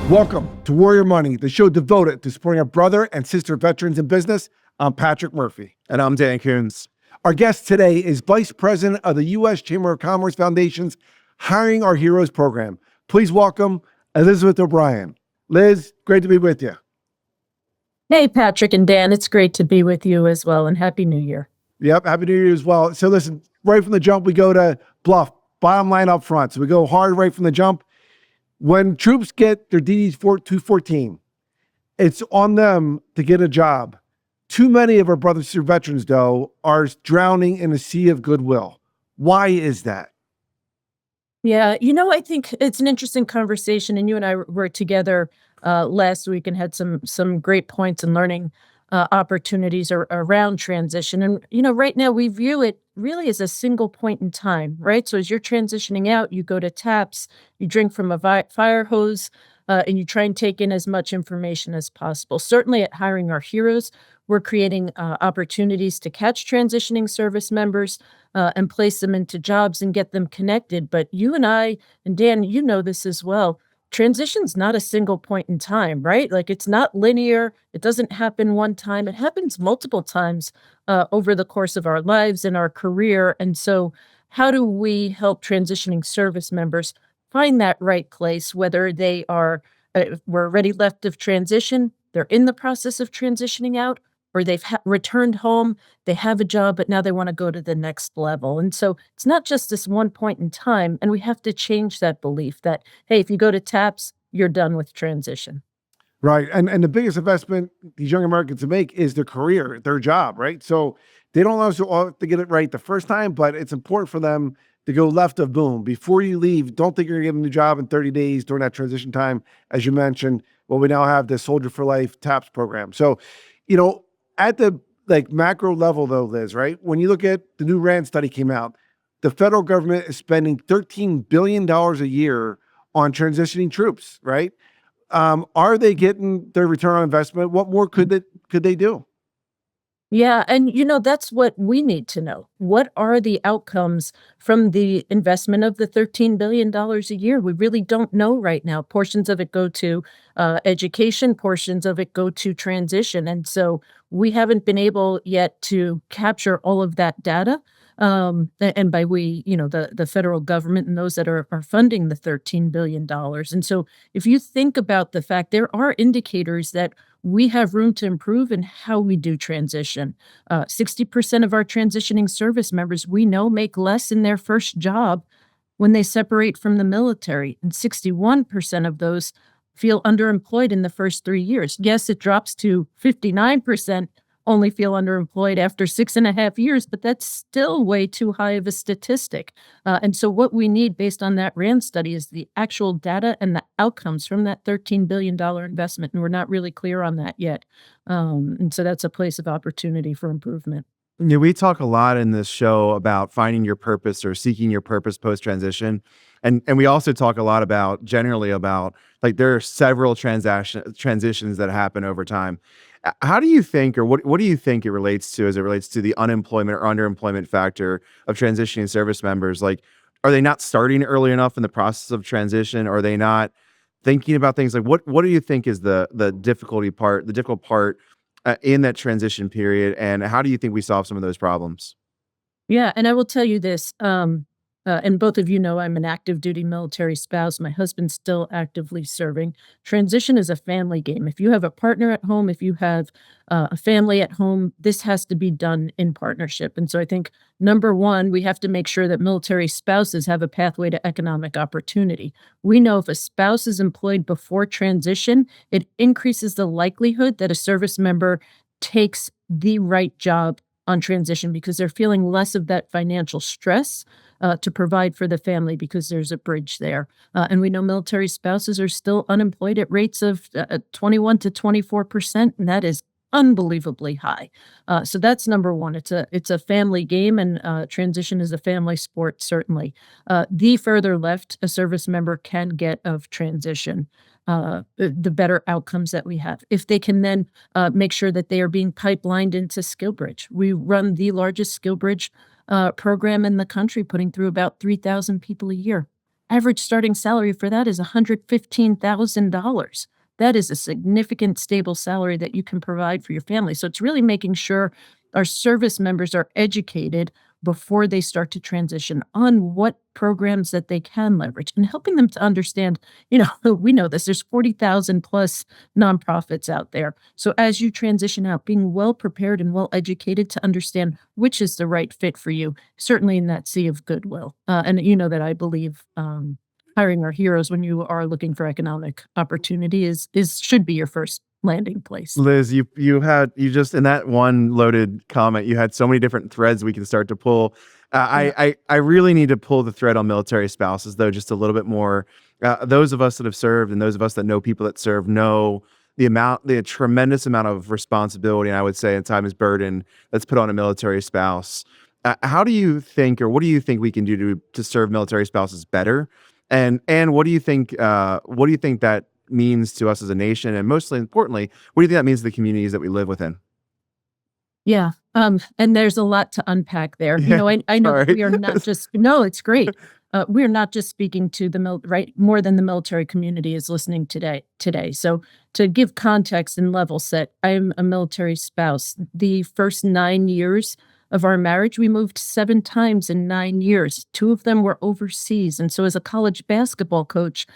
Welcome to Warrior Money, the show devoted to supporting our brother and sister veterans in business. I'm Patrick Murphy. And I'm Dan Kunze. Our guest today is Vice President of the U.S. Chamber of Commerce Foundation's Hiring Our Heroes program. Please welcome Elizabeth O'Brien. Liz, great to be with you. Hey, Patrick and Dan, it's great to be with you as well, and Happy New Year. Yep, Happy New Year as well. So listen, right from the jump, we go to bluff, bottom line up front. So we go hard right from the jump. When troops get their DD 214, it's on them to get a job. Too many of our brothers and sisters veterans, though, are drowning in a sea of goodwill. Why is that? Yeah, I think it's an interesting conversation, and you and I were together last week and had some great points and learning opportunities around transition. And, right now we view it really as a single point in time, right? So as you're transitioning out, you go to taps, you drink from a fire hose, and you try and take in as much information as possible. Certainly at Hiring Our Heroes, we're creating opportunities to catch transitioning service members and place them into jobs and get them connected. But you and I, and Dan, you know this as well, transition's not a single point in time, right? Like it's not linear. It doesn't happen one time. It happens multiple times over the course of our lives and our career. And so how do we help transitioning service members find that right place, whether they were already left of transition, they're in the process of transitioning out, or they've returned home, they have a job, but now they want to go to the next level. And so it's not just this one point in time, and we have to change that belief that, hey, if you go to TAPS, you're done with transition. Right. And the biggest investment these young Americans make is their career, their job, right? So they don't always have to get it right the first time, but it's important for them to go left of boom. Before you leave, don't think you're going to get a new job in 30 days during that transition time. As you mentioned, well, we now have the Soldier for Life TAPS program. So, at the macro level though, Liz, right? When you look at the new RAND study came out, the federal government is spending $13 billion a year on transitioning troops, right? Are they getting their return on investment? What more could they do? Yeah, and that's what we need to know. What are the outcomes from the investment of the $13 billion a year? We really don't know right now. Portions of it go to education, portions of it go to transition. And so we haven't been able yet to capture all of that data. And by we, the federal government and those that are funding the $13 billion. And so if you think about the fact there are indicators that we have room to improve in how we do transition. 60% of our transitioning service members we know make less in their first job when they separate from the military. And 61% of those feel underemployed in the first 3 years. Yes, it drops to 59% only feel underemployed after 6.5 years, but that's still way too high of a statistic. And so what we need based on that RAND study is the actual data and the outcomes from that $13 billion investment. And we're not really clear on that yet. And so that's a place of opportunity for improvement. Yeah, we talk a lot in this show about finding your purpose or seeking your purpose post-transition. And we also talk a lot generally about there are several transitions that happen over time. How do you think, or what do you think it relates to as it relates to the unemployment or underemployment factor of transitioning service members? Are they not starting early enough in the process of transition? Or are they not thinking about things what do you think is the difficult part in that transition period? And how do you think we solve some of those problems? Yeah, and I will tell you this, and both of you know I'm an active duty military spouse. My husband's still actively serving. Transition is a family game. If you have a partner at home, if you have a family at home, this has to be done in partnership. And so I think, number one, we have to make sure that military spouses have a pathway to economic opportunity. We know if a spouse is employed before transition, it increases the likelihood that a service member takes the right job on transition because they're feeling less of that financial stress to provide for the family because there's a bridge there. And we know military spouses are still unemployed at rates of 21 to 24%, and that is unbelievably high. So that's number one. It's a family game, and transition is a family sport, certainly. The further left a service member can get of transition, the better outcomes that we have. If they can then make sure that they are being pipelined into SkillBridge. We run the largest SkillBridge program in the country, putting through about 3,000 people a year. average starting salary for that is $115,000. That is a significant stable salary that you can provide for your family. So it's really making sure our service members are educated before they start to transition on what programs that they can leverage and helping them to understand, we know this, there's 40,000 plus nonprofits out there. So as you transition out, being well prepared and well educated to understand which is the right fit for you, certainly in that sea of goodwill. And you know that I believe hiring our heroes when you are looking for economic opportunity is should be your first landing place. Liz, you just in that one loaded comment, you had so many different threads we can start to pull. I really need to pull the thread on military spouses though, just a little bit more. Those of us that have served and those of us that know people that serve know the tremendous amount of responsibility, and I would say at times burden that's put on a military spouse. How do you think, or what do you think we can do to serve military spouses better? And what do you think that means to us as a nation? And mostly importantly, what do you think that means to the communities that we live within? Yeah. And there's a lot to unpack there. I know that sorry. we are not just, no, it's great. We're not just speaking to the right, more than the military community is listening today. So to give context and level set, I'm a military spouse. The first 9 years of our marriage, we moved 7 times in 9 years. 2 of them were overseas. And so as a college basketball coach,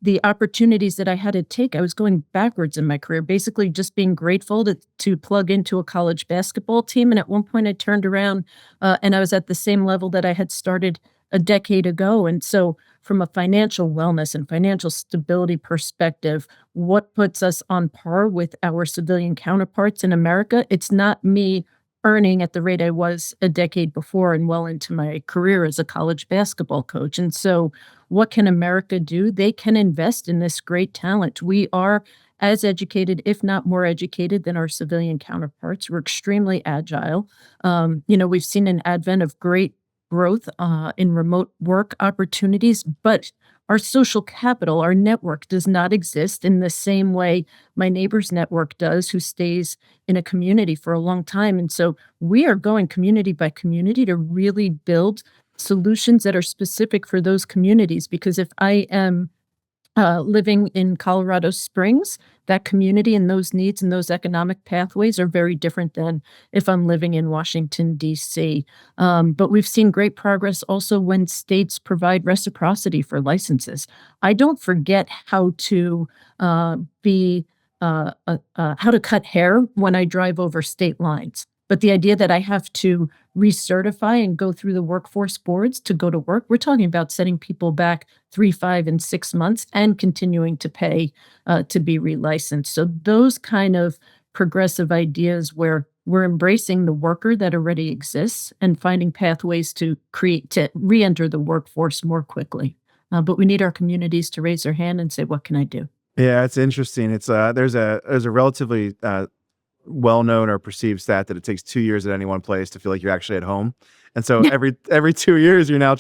the opportunities that I had to take, I was going backwards in my career, basically just being grateful to plug into a college basketball team. And at one point I turned around and I was at the same level that I had started a decade ago. And so from a financial wellness and financial stability perspective, what puts us on par with our civilian counterparts in America? It's not me earning at the rate I was a decade before and well into my career as a college basketball coach. And so what can America do? They can invest in this great talent. We are as educated, if not more educated than our civilian counterparts. We're extremely agile. We've seen an advent of great growth in remote work opportunities, but our social capital, our network does not exist in the same way my neighbor's network does, who stays in a community for a long time. And so we are going community by community to really build solutions that are specific for those communities. Because if I am living in Colorado Springs, that community and those needs and those economic pathways are very different than if I'm living in Washington, D.C. But we've seen great progress also when states provide reciprocity for licenses. I don't forget how to how to cut hair when I drive over state lines. But the idea that I have to recertify and go through the workforce boards to go to work, we're talking about setting people back 3, 5, and 6 months and continuing to pay to be relicensed. So those kind of progressive ideas where we're embracing the worker that already exists and finding pathways to re-enter the workforce more quickly. But we need our communities to raise their hand and say, what can I do? Yeah, it's interesting. It's there's a relatively well-known or perceived stat that it takes 2 years at any one place to feel like you're actually at home. And so every 2 years you're now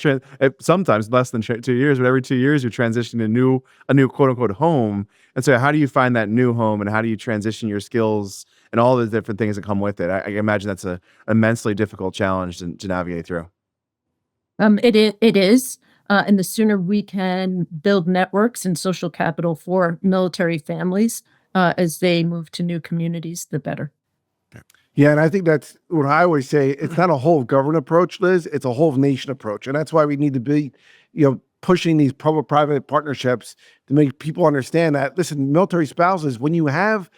sometimes less than 2 years, but every 2 years you're transitioning to a new quote unquote home. And so how do you find that new home, and how do you transition your skills and all the different things that come with it? I imagine that's a immensely difficult challenge to navigate through. It is. And the sooner we can build networks and social capital for military families as they move to new communities, the better. Yeah, and I think that's what I always say. It's not a whole of government approach, Liz. It's a whole of nation approach. And that's why we need to be, pushing these public-private partnerships to make people understand that, listen, military spouses, when you have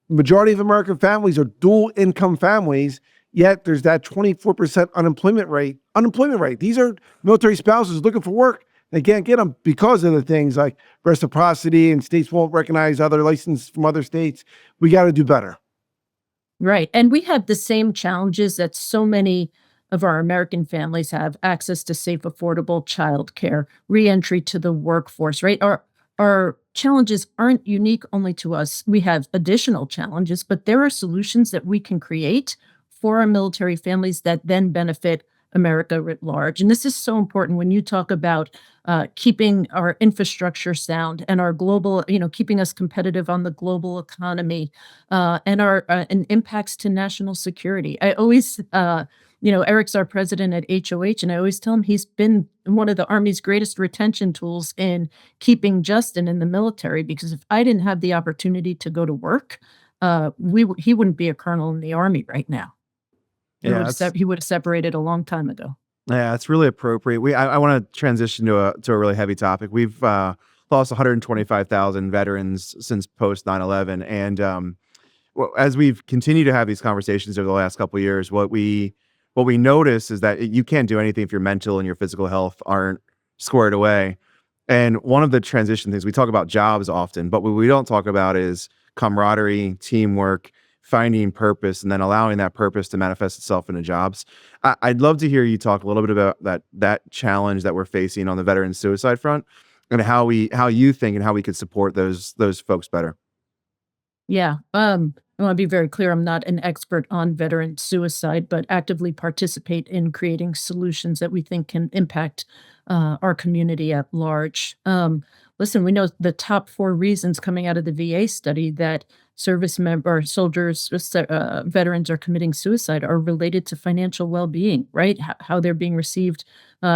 majority of American families are dual income families, yet there's that 24% unemployment rate. These are military spouses looking for work. They can't get them because of the things like reciprocity, and states won't recognize other licenses from other states. We got to do better. Right. And we have the same challenges that so many of our American families have: access to safe, affordable childcare, reentry to the workforce, right? Our challenges aren't unique only to us. We have additional challenges, but there are solutions that we can create for our military families that then benefit America writ large. And this is so important when you talk about keeping our infrastructure sound and our global, keeping us competitive on the global economy, and our and impacts to national security. I always, Eric's our president at HOH, and I always tell him he's been one of the Army's greatest retention tools in keeping Justin in the military. Because if I didn't have the opportunity to go to work, he wouldn't be a colonel in the Army right now. Yeah, He would have separated a long time ago. yeah, it's really appropriate. I want to transition to a really heavy topic. We've lost 125,000 veterans since post 9/11, and as we've continued to have these conversations over the last couple of years, what we notice is that you can't do anything if your mental and your physical health aren't squared away. And one of the transition things, we talk about jobs often, but what we don't talk about is camaraderie, teamwork, finding purpose, and then allowing that purpose to manifest itself into jobs. I'd love to hear you talk a little bit about that challenge that we're facing on the veteran suicide front, and how you think and how we could support those folks better. Yeah. I want to be very clear. I'm not an expert on veteran suicide, but actively participate in creating solutions that we think can impact our community at large. Listen, we know the top 4 reasons coming out of the VA study that soldiers, veterans are committing suicide are related to financial well-being, right? How they're being received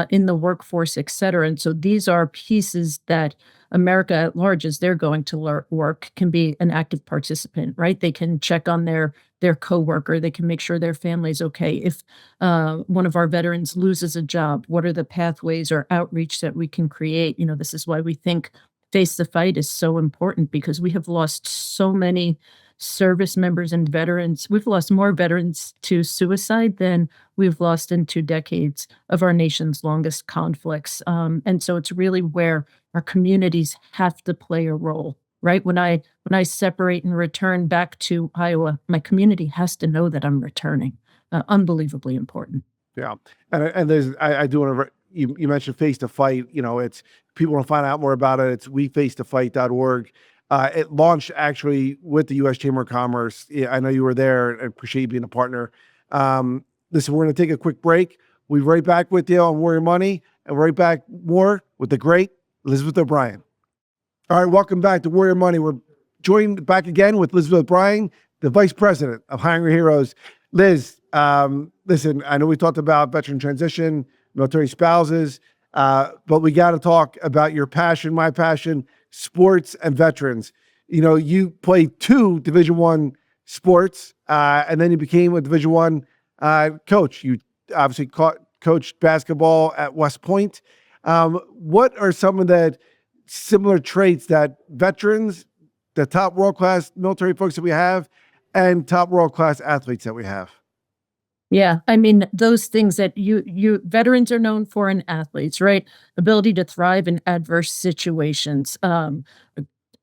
in the workforce, et cetera. And so these are pieces that America at large, as they're going to work, can be an active participant, right? They can check on their coworker. They can make sure their family's okay. If one of our veterans loses a job, what are the pathways or outreach that we can create? This is why we think Face the Fight is so important, because we have lost so many service members and veterans. We've lost more veterans to suicide than we've lost in 2 decades of our nation's longest conflicts. And so it's really where our communities have to play a role, right? When I separate and return back to Iowa, my community has to know that I'm returning. Unbelievably important. Yeah, and there's I do want to. You mentioned Face the Fight. It's people want to find out more about it. It's wefacetofight.org. It launched actually with the U.S. Chamber of Commerce. Yeah, I know you were there. I appreciate you being a partner. Listen, we're going to take a quick break. We'll be right back with you on Warrior Money, and we're right back more with the great Elizabeth O'Brien. All right, welcome back to Warrior Money. We're joined back again with Elizabeth O'Brien, the Vice President of Hiring Heroes. Liz, listen, I know we talked about veteran transition, military spouses, but we got to talk about your passion, my passion, sports and veterans. You played 2 Division I sports, and then you became a Division I coach. You obviously coached basketball at West Point. What are some of the similar traits that veterans, the top world-class military folks that we have, and top world-class athletes that we have? Yeah, I mean, those things that you veterans are known for, and athletes, right? Ability to thrive in adverse situations.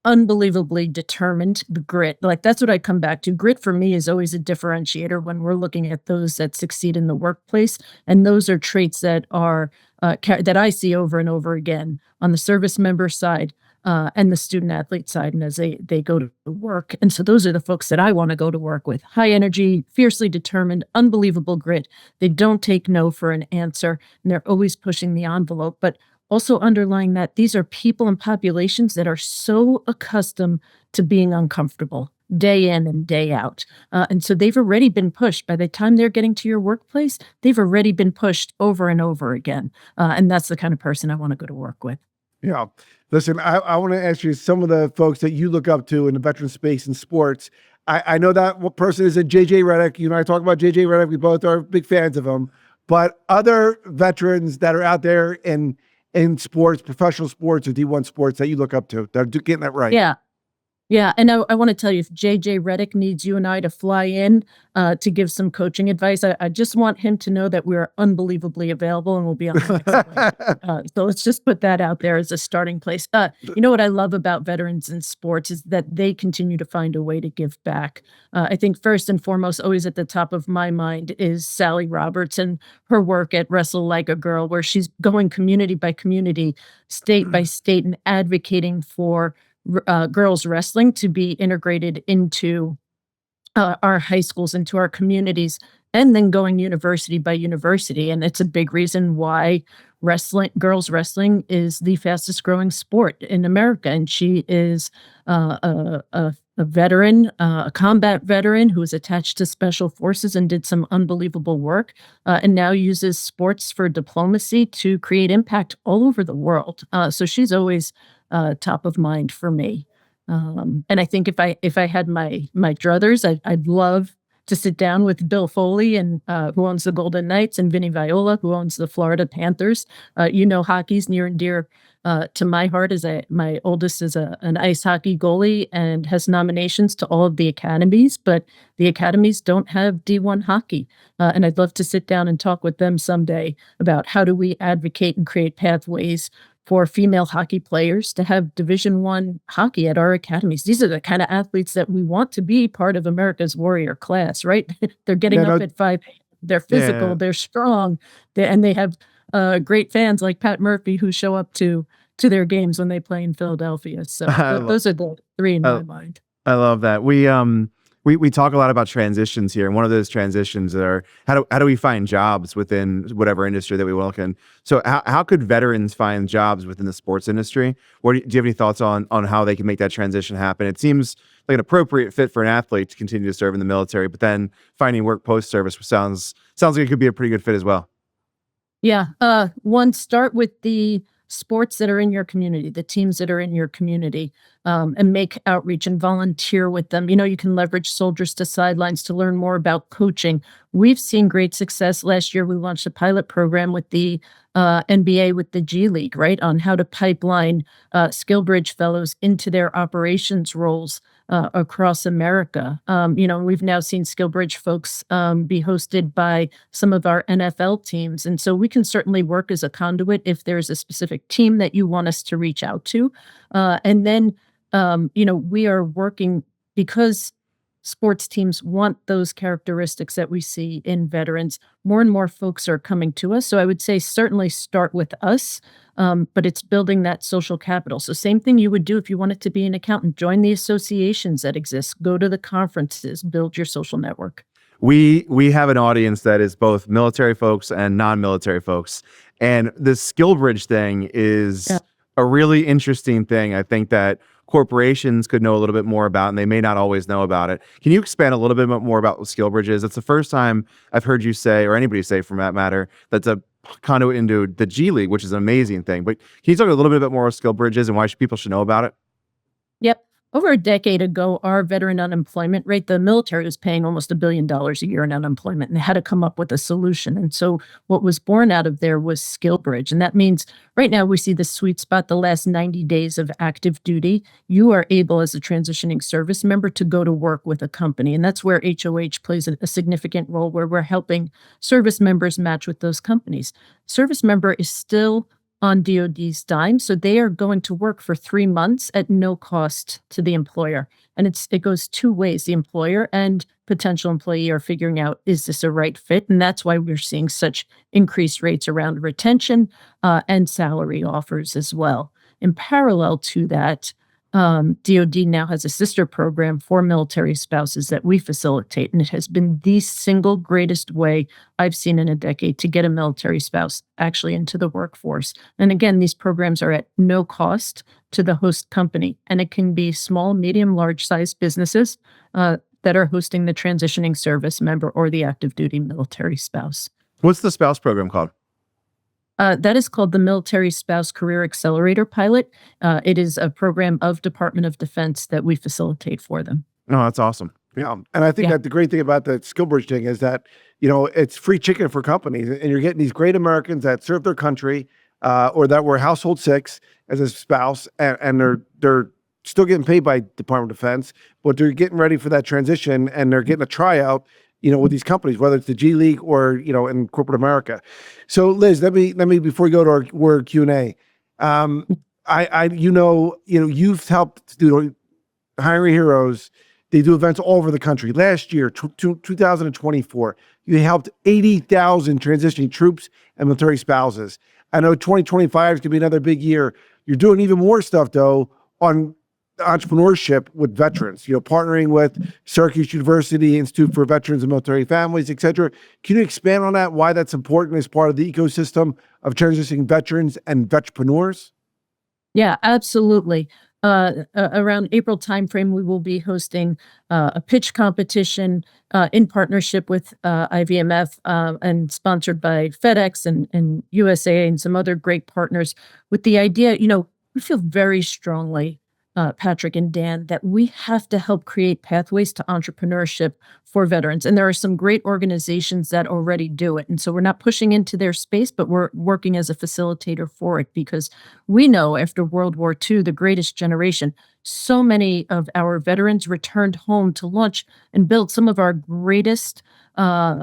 Unbelievably determined, the grit. Like, that's what I come back to. Grit for me is always a differentiator when we're looking at those that succeed in the workplace. And those are traits that are that I see over and over again on the service member side, and the student athlete side, and as they go to work. And so those are the folks that I want to go to work with. High energy, fiercely determined, unbelievable grit. They don't take no for an answer, and they're always pushing the envelope. But also underlying that, these are people and populations that are so accustomed to being uncomfortable day in and day out. And so they've already been pushed. By the time they're getting to your workplace, they've already been pushed over and over again. And that's the kind of person I want to go to work with. Yeah. Listen, I want to ask you some of the folks that you look up to in the veteran space in sports. I know that one person is a JJ Redick. You and I talk about JJ Redick. We both are big fans of him. But other veterans that are out there in sports, professional sports or D1 sports that you look up to, that are getting that right. Yeah. Yeah, and I want to tell you, if JJ Redick needs you and I to fly in to give some coaching advice, I just want him to know that we're unbelievably available and we'll be on the next flight. So let's just put that out there as a starting place. You know what I love about veterans in sports is that they continue to find a way to give back. I think first and foremost, always at the top of my mind is Sally Roberts and her work at Wrestle Like a Girl, where she's going community by community, state by state, and advocating for girls wrestling to be integrated into our high schools, into our communities, and then going university by university. And it's a big reason why girls wrestling is the fastest growing sport in America. And she is a veteran, a combat veteran who was attached to special forces and did some unbelievable work, and now uses sports for diplomacy to create impact all over the world. So she's always top of mind for me. And I think if I had my druthers, I'd love to sit down with Bill Foley and who owns the Golden Knights, and Vinny Viola, who owns the Florida Panthers. Hockey's near and dear to my heart. As my oldest is an ice hockey goalie and has nominations to all of the academies, but the academies don't have D1 hockey. And I'd love to sit down and talk with them someday about how do we advocate and create pathways for female hockey players to have Division I hockey at our academies. These are the kind of athletes that we want to be part of America's warrior class, right? They're getting up at 5 a.m. They're physical, Yeah. they're strong, and they have great fans like Pat Murphy who show up to their games when they play in Philadelphia. So those are the three in my mind. I love that. We talk a lot about transitions here, and one of those transitions are how do we find jobs within whatever industry that we work in. So how could veterans find jobs within the sports industry? Do you have any thoughts on how they can make that transition happen? It seems like an appropriate fit for an athlete to continue to serve in the military, but then finding work post service sounds like it could be a pretty good fit as well. Yeah. One, start with the sports that are in your community, the teams that are in your community, and make outreach and volunteer with them. You can leverage Soldiers to Sidelines to learn more about coaching. We've seen great success. Last year, we launched a pilot program with the NBA, with the G League, right, on how to pipeline SkillBridge fellows into their operations roles across America. We've now seen SkillBridge folks be hosted by some of our NFL teams. And so we can certainly work as a conduit if there's a specific team that you want us to reach out to. And then, we are working because sports teams want those characteristics that we see in veterans. More and more folks are coming to us. So I would say certainly start with us, but it's building that social capital. So same thing you would do if you wanted to be an accountant. Join the associations that exist. Go to the conferences. Build your social network. We have an audience that is both military folks and non-military folks, and this SkillBridge thing is a really interesting thing. I think that corporations could know a little bit more about, and they may not always know about it. Can you expand a little bit more about what SkillBridge is? It's the first time I've heard you say, or anybody say for that matter, that's a conduit into the G League, which is an amazing thing. But can you talk a little bit about more what SkillBridge is and why people should know about it? Yep. Over a decade ago, our veteran unemployment rate, the military was paying almost $1 billion a year in unemployment, and they had to come up with a solution. And so what was born out of there was SkillBridge. And that means right now we see the sweet spot, the last 90 days of active duty. You are able as a transitioning service member to go to work with a company. And that's where HOH plays a significant role, where we're helping service members match with those companies. Service member is still on DOD's dime. So they are going to work for 3 months at no cost to the employer. And it goes two ways. The employer and potential employee are figuring out, is this a right fit? And that's why we're seeing such increased rates around retention and salary offers as well. In parallel to that, DOD now has a sister program for military spouses that we facilitate, and it has been the single greatest way I've seen in a decade to get a military spouse actually into the workforce. And again, these programs are at no cost to the host company, and it can be small, medium, large-sized businesses that are hosting the transitioning service member or the active duty military spouse. What's the spouse program called? That is called the Military Spouse Career Accelerator Pilot. It is a program of Department of Defense that we facilitate for them. Oh, that's awesome. Yeah. And I think that the great thing about the SkillBridge thing is that, it's free chicken for companies, and you're getting these great Americans that serve their country or that were household six as a spouse, and they're still getting paid by Department of Defense, but they're getting ready for that transition, and they're getting a tryout, with these companies, whether it's the G League or, in corporate America. So Liz, let me, before we go to our word Q&A, you've helped do Hiring Heroes. They do events all over the country. Last year, 2024, you helped 80,000 transitioning troops and military spouses. I know 2025 is going to be another big year. You're doing even more stuff, though, on entrepreneurship with veterans, partnering with Syracuse University Institute for Veterans and Military Families, et cetera. Can you expand on that, why that's important as part of the ecosystem of transitioning veterans and vetrepreneurs? Yeah, absolutely. Around April timeframe, we will be hosting a pitch competition in partnership with IVMF and sponsored by FedEx and USA and some other great partners with the idea, we feel very strongly, Patrick and Dan, that we have to help create pathways to entrepreneurship for veterans. And there are some great organizations that already do it. And so we're not pushing into their space, but we're working as a facilitator for it because we know after World War II, the greatest generation, so many of our veterans returned home to launch and build some of our greatest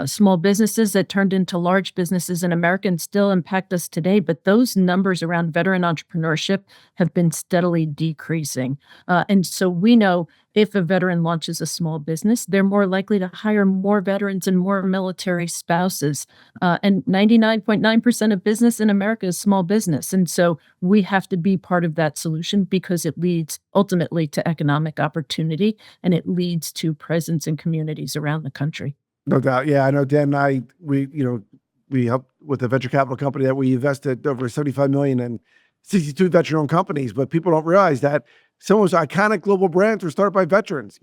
small businesses that turned into large businesses in America and still impact us today. But those numbers around veteran entrepreneurship have been steadily decreasing. And so we know if a veteran launches a small business, they're more likely to hire more veterans and more military spouses. And 99.9% of business in America is small business. And so we have to be part of that solution because it leads ultimately to economic opportunity and it leads to presence in communities around the country. No doubt. Yeah, I know Dan and I, we helped with a venture capital company that we invested over 75 million in 62 veteran-owned companies, but people don't realize that some of those iconic global brands were started by veterans.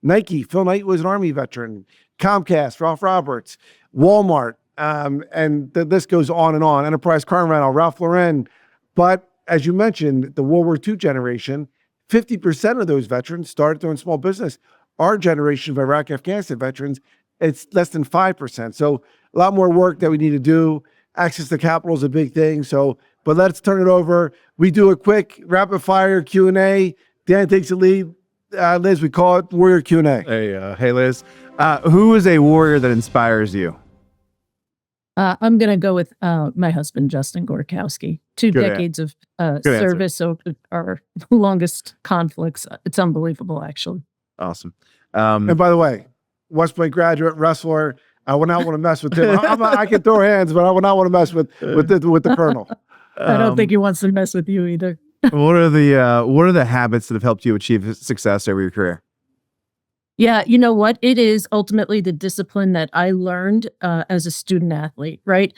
Nike, Phil Knight was an Army veteran, Comcast, Ralph Roberts, Walmart, and the list goes on and on. Enterprise Car and Rental, Ralph Lauren. But as you mentioned, the World War II generation, 50% of those veterans started their own small business. Our generation of Iraq, Afghanistan veterans, it's less than 5%. So a lot more work that we need to do. Access to capital is a big thing. But let's turn it over. We do a quick rapid fire Q&A. Dan takes the lead. Liz, we call it Warrior Q&A. Hey, Liz. Who is a warrior that inspires you? I'm going to go with my husband, Justin Gorkowski. Two decades of service, so our longest conflicts. It's unbelievable, actually. Awesome. And by the way, West Point graduate, wrestler. I would not want to mess with him. I can throw hands, but I would not want to mess with the colonel. I don't think he wants to mess with you either. What are the habits that have helped you achieve success over your career? Yeah, you know what? It is ultimately the discipline that I learned as a student athlete, right?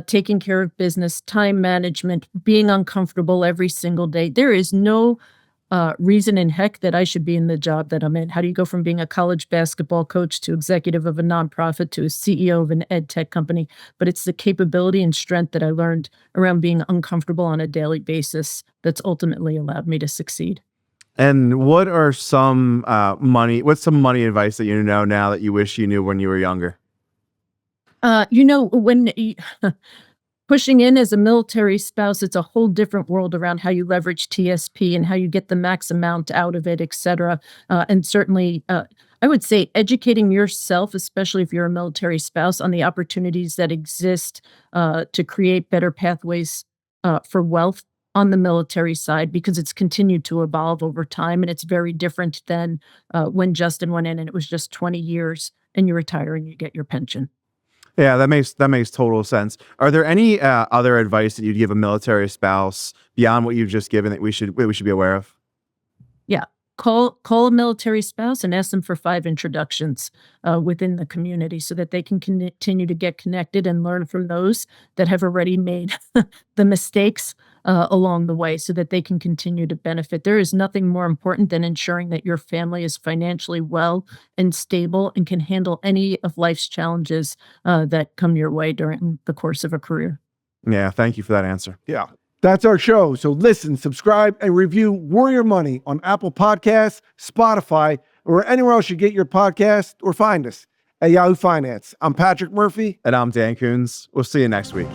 Taking care of business, time management, being uncomfortable every single day. There is no reason in heck that I should be in the job that I'm in. How do you go from being a college basketball coach to executive of a nonprofit to a CEO of an ed tech company? But it's the capability and strength that I learned around being uncomfortable on a daily basis that's ultimately allowed me to succeed. And what are some what's some money advice that you know now that you wish you knew when you were younger? When pushing in as a military spouse, it's a whole different world around how you leverage TSP and how you get the max amount out of it, et cetera. And certainly, I would say educating yourself, especially if you're a military spouse, on the opportunities that exist to create better pathways for wealth on the military side, because it's continued to evolve over time. And it's very different than when Justin went in and it was just 20 years and you retire and you get your pension. Yeah, that makes total sense. Are there any other advice that you'd give a military spouse beyond what you've just given that we should be aware of? Yeah, call a military spouse and ask them for 5 introductions within the community so that they can continue to get connected and learn from those that have already made the mistakes along the way so that they can continue to benefit. There is nothing more important than ensuring that your family is financially well and stable and can handle any of life's challenges that come your way during the course of a career. Yeah, thank you for that answer. Yeah, that's our show. So listen, subscribe, and review Warrior Money on Apple Podcasts, Spotify, or anywhere else you get your podcast, or find us at Yahoo Finance. I'm Patrick Murphy. And I'm Dan Kunze. We'll see you next week.